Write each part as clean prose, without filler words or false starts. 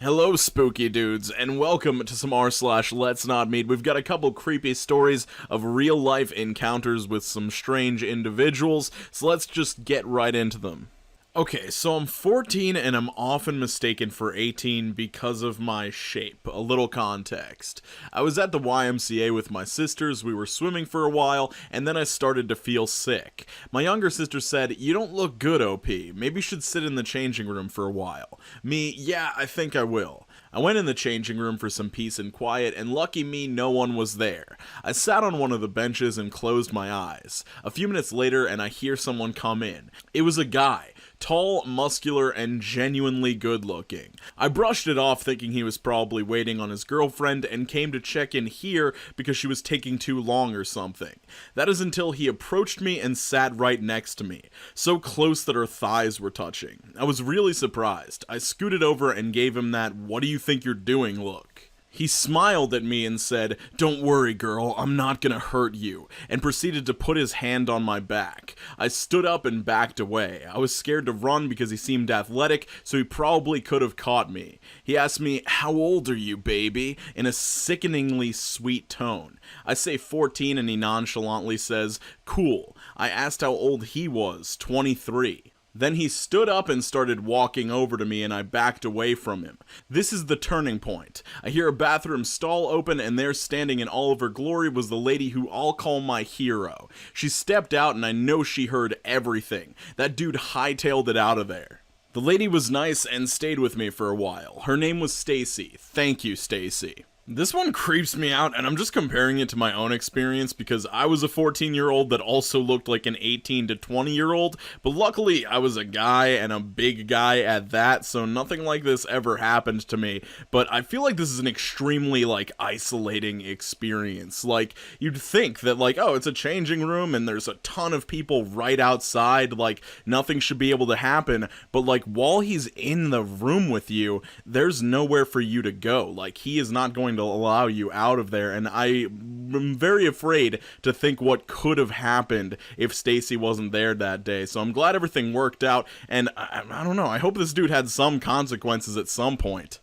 Hello, spooky dudes, and welcome to some r/Let's Not Meet. We've got a couple creepy stories of real-life encounters with some strange individuals, so let's just get right into them. Okay, so I'm 14 and I'm often mistaken for 18 because of my shape. A little context. I was at the YMCA with my sisters, we were swimming for a while, and then I started to feel sick. My younger sister said, "You don't look good, OP. Maybe you should sit in the changing room for a while." Me, "Yeah, I think I will." I went in the changing room for some peace and quiet, and lucky me, no one was there. I sat on one of the benches and closed my eyes. A few minutes later, and I hear someone come in. It was a guy. Tall, muscular, and genuinely good-looking. I brushed it off thinking he was probably waiting on his girlfriend and came to check in here because she was taking too long or something. That is until he approached me and sat right next to me, so close that our thighs were touching. I was really surprised. I scooted over and gave him that "what do you think you're doing" look. He smiled at me and said, "Don't worry, girl, I'm not gonna hurt you," and proceeded to put his hand on my back. I stood up and backed away. I was scared to run because he seemed athletic, so he probably could have caught me. He asked me, "How old are you, baby?" in a sickeningly sweet tone. I say 14 and he nonchalantly says, "Cool." I asked how old he was, 23. Then he stood up and started walking over to me and I backed away from him. This is the turning point. I hear a bathroom stall open and there standing in all of her glory was the lady who I'll call my hero. She stepped out and I know she heard everything. That dude hightailed it out of there. The lady was nice and stayed with me for a while. Her name was Stacy. Thank you, Stacy. This one creeps me out, and I'm just comparing it to my own experience because I was a 14-year-old that also looked like an 18 to 20-year-old, but luckily I was a guy and a big guy at that, so nothing like this ever happened to me, but I feel like this is an extremely, isolating experience. You'd think that, oh, it's a changing room and there's a ton of people right outside, nothing should be able to happen, but, while he's in the room with you, there's nowhere for you to go. He is not going to allow you out of there, and I am very afraid to think what could have happened if Stacy wasn't there that day. So I'm glad everything worked out, and I don't know, I hope this dude had some consequences at some point.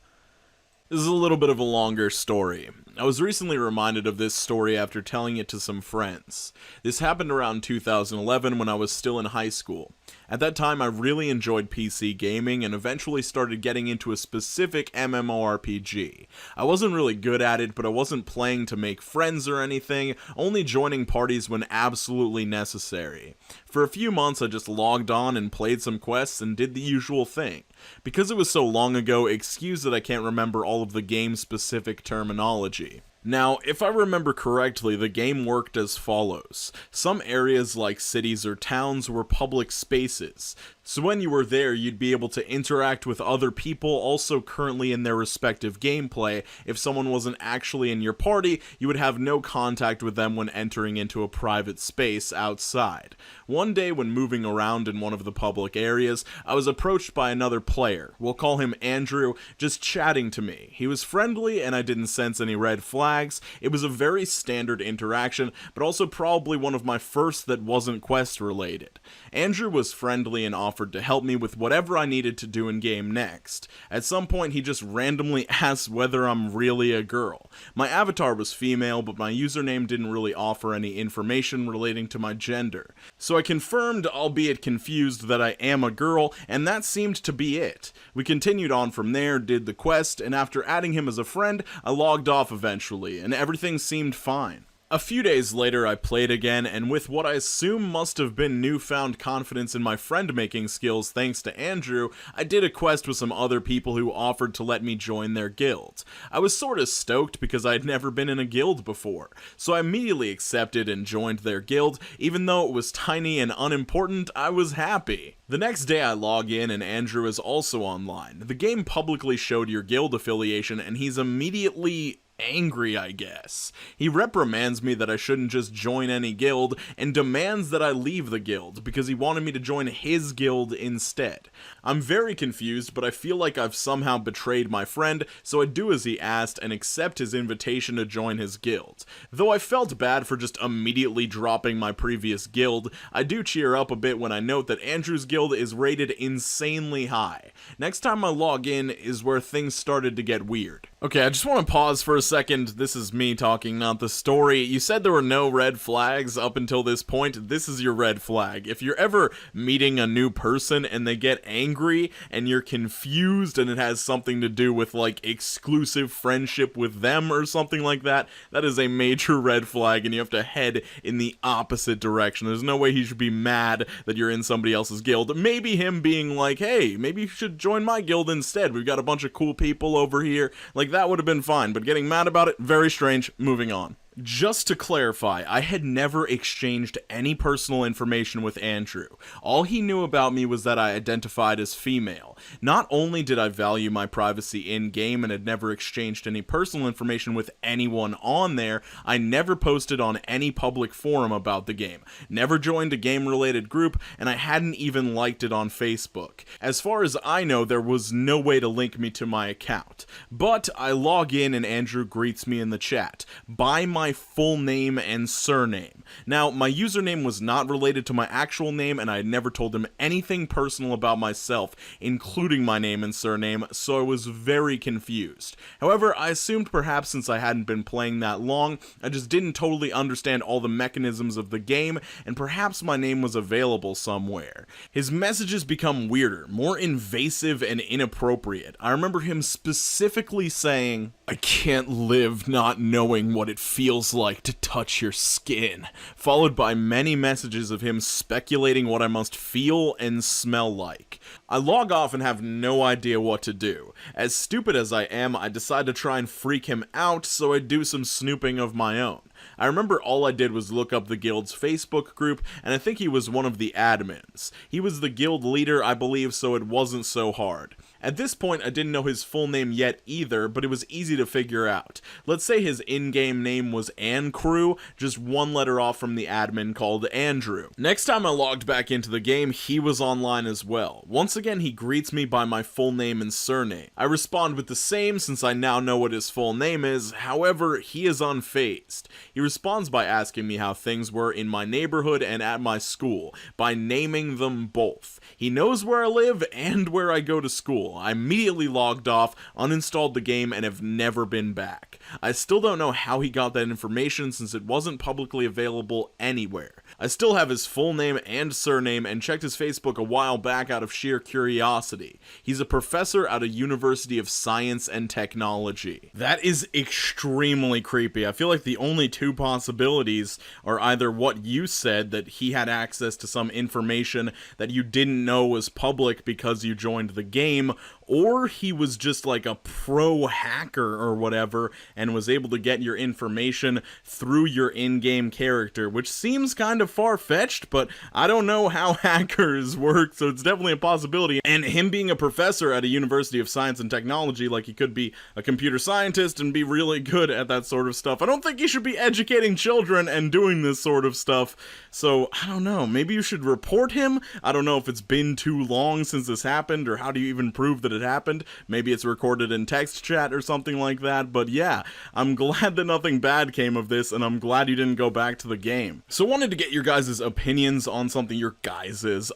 This is a little bit of a longer story. I was recently reminded of this story after telling it to some friends. This happened around 2011 when I was still in high school. At that time, I really enjoyed PC gaming and eventually started getting into a specific MMORPG. I wasn't really good at it, but I wasn't playing to make friends or anything, only joining parties when absolutely necessary. For a few months, I just logged on and played some quests and did the usual thing. Because it was so long ago, excuse that I can't remember all of the game-specific terminology. Now, if I remember correctly, the game worked as follows. Some areas like cities or towns were public spaces, so when you were there, you'd be able to interact with other people also currently in their respective gameplay. If someone wasn't actually in your party, you would have no contact with them when entering into a private space outside. One day when moving around in one of the public areas, I was approached by another player, we'll call him Andrew, just chatting to me. He was friendly and I didn't sense any red flags. It was a very standard interaction, but also probably one of my first that wasn't quest related. Andrew was friendly and offered to help me with whatever I needed to do in game next. At some point he just randomly asked whether I'm really a girl. My avatar was female, but my username didn't really offer any information relating to my gender. So I confirmed, albeit confused, that I am a girl, and that seemed to be it. We continued on from there, did the quest, and after adding him as a friend, I logged off eventually, and everything seemed fine. A few days later, I played again, and with what I assume must have been newfound confidence in my friend-making skills thanks to Andrew, I did a quest with some other people who offered to let me join their guild. I was sorta stoked because I'd never been in a guild before, so I immediately accepted and joined their guild. Even though it was tiny and unimportant, I was happy. The next day I log in and Andrew is also online. The game publicly showed your guild affiliation and he's immediately angry, I guess. He reprimands me that I shouldn't just join any guild, and demands that I leave the guild, because he wanted me to join his guild instead. I'm very confused, but I feel like I've somehow betrayed my friend, so I do as he asked and accept his invitation to join his guild. Though I felt bad for just immediately dropping my previous guild, I do cheer up a bit when I note that Andrew's guild is rated insanely high. Next time I log in is where things started to get weird. Okay, I just want to pause for a second. This is me talking, not the story. You said there were no red flags up until this point. This is your red flag. If you're ever meeting a new person and they get angry and you're confused and it has something to do with like exclusive friendship with them or something like that, that is a major red flag and you have to head in the opposite direction. There's no way he should be mad that you're in somebody else's guild. Maybe him being like, hey, maybe you should join my guild instead. We've got a bunch of cool people over here. Like, that would have been fine, but getting mad about it, very strange. Moving on. Just to clarify, I had never exchanged any personal information with Andrew. All he knew about me was that I identified as female. Not only did I value my privacy in-game and had never exchanged any personal information with anyone on there, I never posted on any public forum about the game, never joined a game-related group, and I hadn't even liked it on Facebook. As far as I know, there was no way to link me to my account. But I log in and Andrew greets me in the chat. By my full name and surname. Now, my username was not related to my actual name, and I had never told him anything personal about myself, including my name and surname, so I was very confused. However, I assumed perhaps since I hadn't been playing that long, I just didn't totally understand all the mechanisms of the game, and perhaps my name was available somewhere. His messages become weirder, more invasive and inappropriate. I remember him specifically saying, "I can't live not knowing what it feels like to touch your skin," followed by many messages of him speculating what I must feel and smell like. I log off and have no idea what to do. As stupid as I am, I decide to try and freak him out, so I do some snooping of my own. I remember all I did was look up the guild's Facebook group, and I think he was one of the admins. He was the guild leader, I believe, so it wasn't so hard. At this point, I didn't know his full name yet either, but it was easy to figure out. Let's say his in-game name was Ancrew, just one letter off from the admin called Andrew. Next time I logged back into the game, he was online as well. Once again, he greets me by my full name and surname. I respond with the same since I now know what his full name is, however, he is unfazed. He responds by asking me how things were in my neighborhood and at my school, by naming them both. He knows where I live and where I go to school. I immediately logged off, uninstalled the game, and have never been back. I still don't know how he got that information since it wasn't publicly available anywhere. I still have his full name and surname and checked his Facebook a while back out of sheer curiosity. He's a professor at a University of Science and Technology. That is extremely creepy. I feel like the only two possibilities are either what you said, that he had access to some information that you didn't know was public because you joined the game, or he was just like a pro hacker or whatever and was able to get your information through your in-game character, which seems kind of far-fetched, but I don't know how hackers work, so it's definitely a possibility. And him being a professor at a University of Science and Technology, like he could be a computer scientist and be really good at that sort of stuff. I don't think he should be educating children and doing this sort of stuff, so I don't know, maybe you should report him? I don't know if it's been too long since this happened, or how do you even prove that it happened? Maybe it's recorded in text chat or something like that, but yeah, I'm glad that nothing bad came of this, and I'm glad you didn't go back to the game. So I wanted to get your guys' opinions on something. Your guys'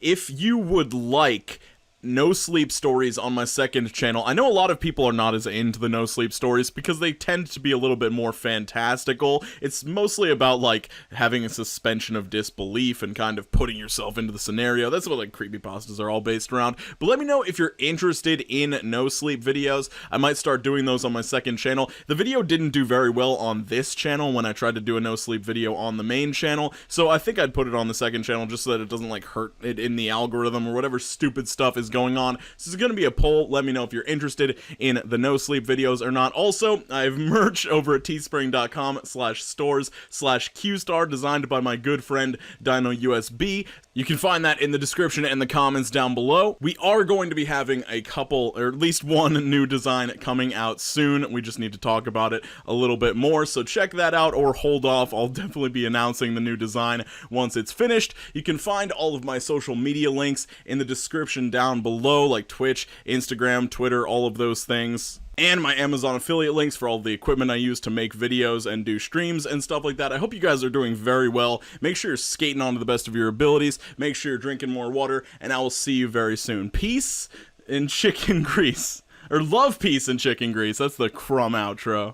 if you would like no sleep stories on my second channel. I know a lot of people are not as into the no sleep stories because they tend to be a little bit more fantastical. It's mostly about like having a suspension of disbelief and kind of putting yourself into the scenario. That's what like creepypastas are all based around. But let me know if you're interested in no sleep videos. I might start doing those on my second channel. The video didn't do very well on this channel when I tried to do a no sleep video on the main channel, so I think I'd put it on the second channel just so that it doesn't like hurt it in the algorithm or whatever stupid stuff is going on. So it's going to be a poll. Let me know if you're interested in the no sleep videos or not. Also, I have merch over at teespring.com/stores/QStar designed by my good friend Dino USB. You can find that in the description and the comments down below. We are going to be having a couple, or at least one new design coming out soon. We just need to talk about it a little bit more, so check that out or hold off. I'll definitely be announcing the new design once it's finished. You can find all of my social media links in the description down below, like Twitch, Instagram, Twitter, all of those things. And my Amazon affiliate links for all the equipment I use to make videos and do streams and stuff like that. I hope you guys are doing very well. Make sure you're skating on to the best of your abilities. Make sure you're drinking more water, and I will see you very soon. Peace and chicken grease. Or love, peace, and chicken grease. That's the crumb outro.